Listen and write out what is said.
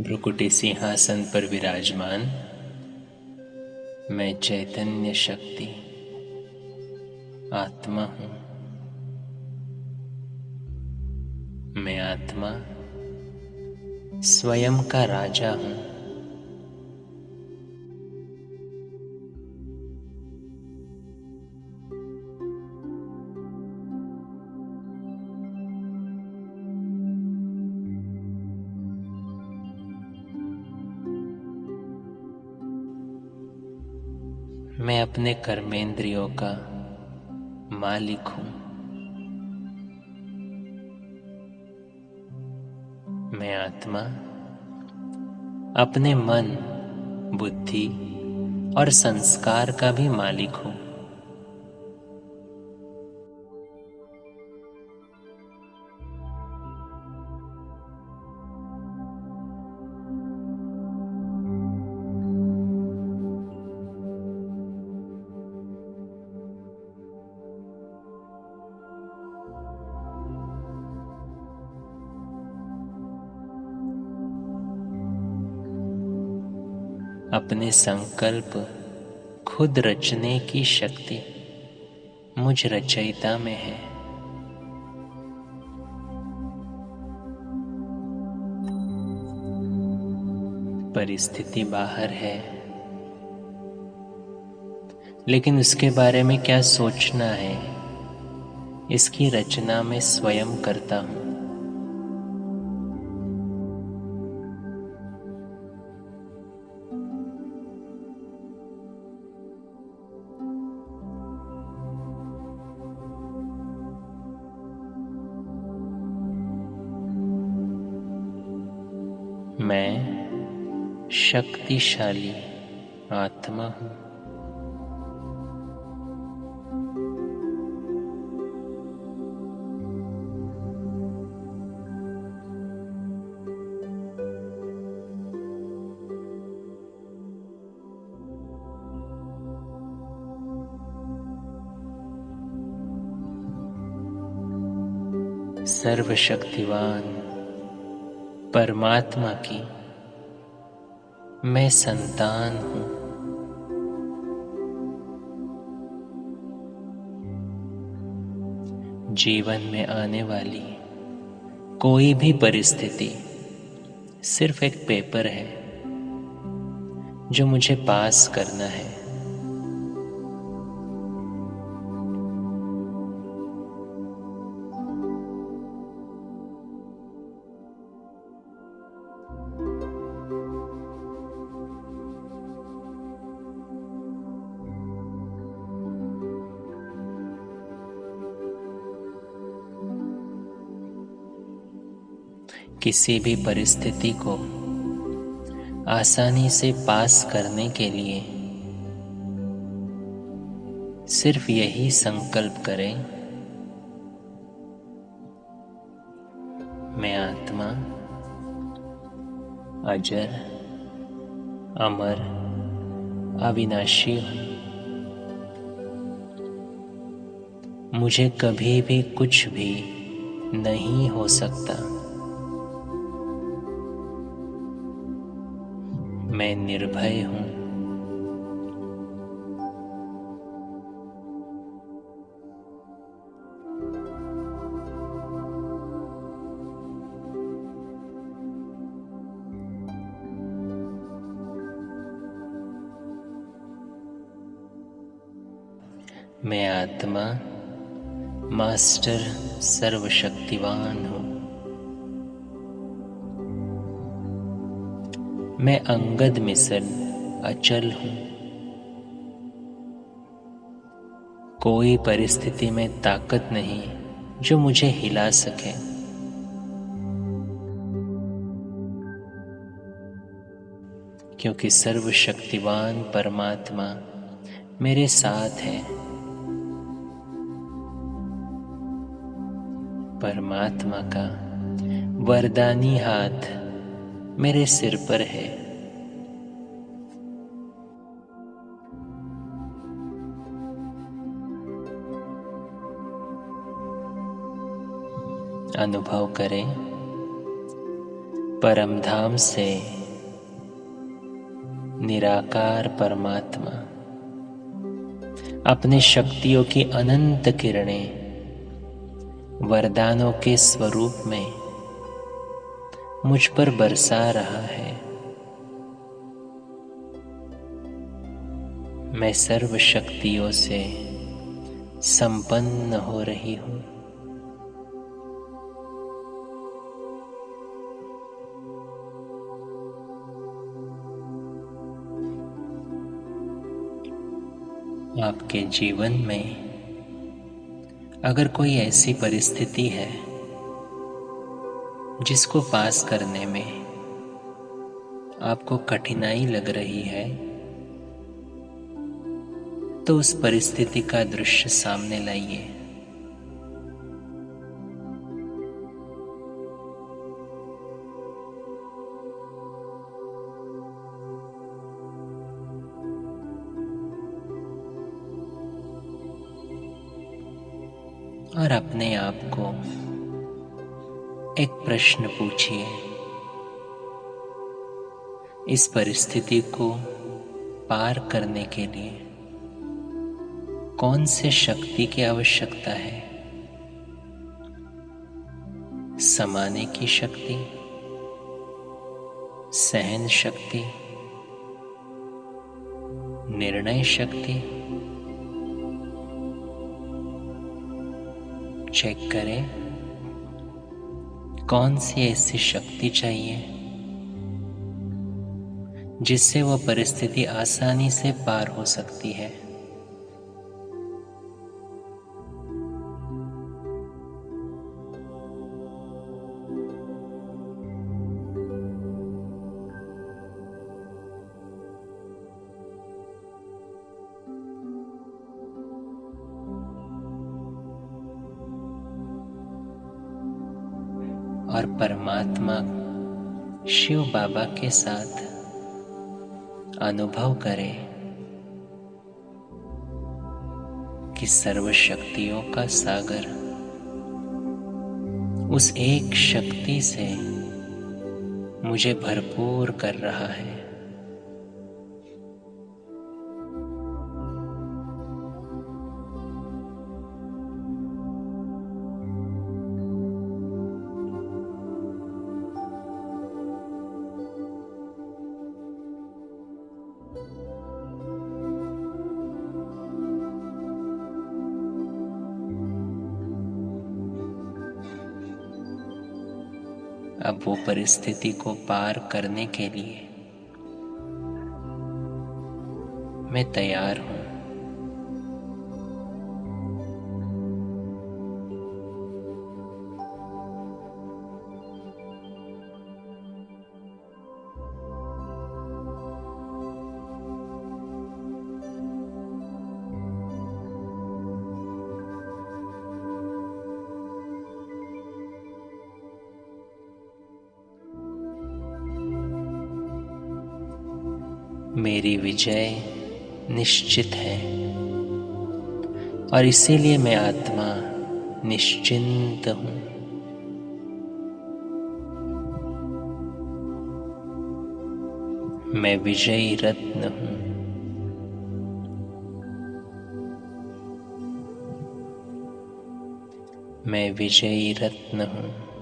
भ्रुकुटी सिंहासन पर विराजमान मैं चैतन्य शक्ति आत्मा हूँ। मैं आत्मा स्वयं का राजा हूँ। मैं अपने कर्मेंद्रियों का मालिक हूँ। मैं आत्मा अपने मन, बुद्धि और संस्कार का भी मालिक हूँ। अपने संकल्प खुद रचने की शक्ति मुझ रचयिता में है। परिस्थिति बाहर है, लेकिन उसके बारे में क्या सोचना है, इसकी रचना मैं स्वयं करता हूँ। मैं शक्तिशाली आत्मा हूँ। सर्वशक्तिवान परमात्मा की मैं संतान हूँ। जीवन में आने वाली कोई भी परिस्थिति सिर्फ एक पेपर है जो मुझे पास करना है। किसी भी परिस्थिति को आसानी से पास करने के लिए सिर्फ यही संकल्प करें, मैं आत्मा अजर, अमर, अविनाशी हूँ। मुझे कभी भी कुछ भी नहीं हो सकता। मैं निर्भय हूँ। मैं आत्मा मास्टर सर्वशक्तिवान हूँ। मैं अंगद मिसल अचल हूँ। कोई परिस्थिति में ताकत नहीं जो मुझे हिला सके। क्योंकि सर्वशक्तिवान परमात्मा मेरे साथ है। परमात्मा का वरदानी हाथ मेरे सिर पर है। अनुभव करें परमधाम से निराकार परमात्मा अपने शक्तियों की अनंत किरणें वरदानों के स्वरूप में मुझ पर बरसा रहा है। मैं सर्व शक्तियों से संपन्न हो रही हूँ। आपके जीवन में अगर कोई ऐसी परिस्थिति है जिसको पास करने में आपको कठिनाई लग रही है, तो उस परिस्थिति का दृश्य सामने लाइए। और अपने आप को एक प्रश्न पूछिए, इस परिस्थिति को पार करने के लिए कौन से शक्ति की आवश्यकता है? समाने की शक्ति, सहन शक्ति, निर्णय शक्ति? चेक करें कौन सी ऐसी शक्ति चाहिए जिससे वह परिस्थिति आसानी से पार हो सकती है। और परमात्मा शिव बाबा के साथ अनुभव करें कि सर्व शक्तियों का सागर उस एक शक्ति से मुझे भरपूर कर रहा है। अब वो परिस्थिति को पार करने के लिए मैं तैयार हूं। मेरी विजय निश्चित है और इसीलिए मैं आत्मा निश्चिंत हूं। मैं विजयी रत्न हूं। मैं विजयी रत्न हूं।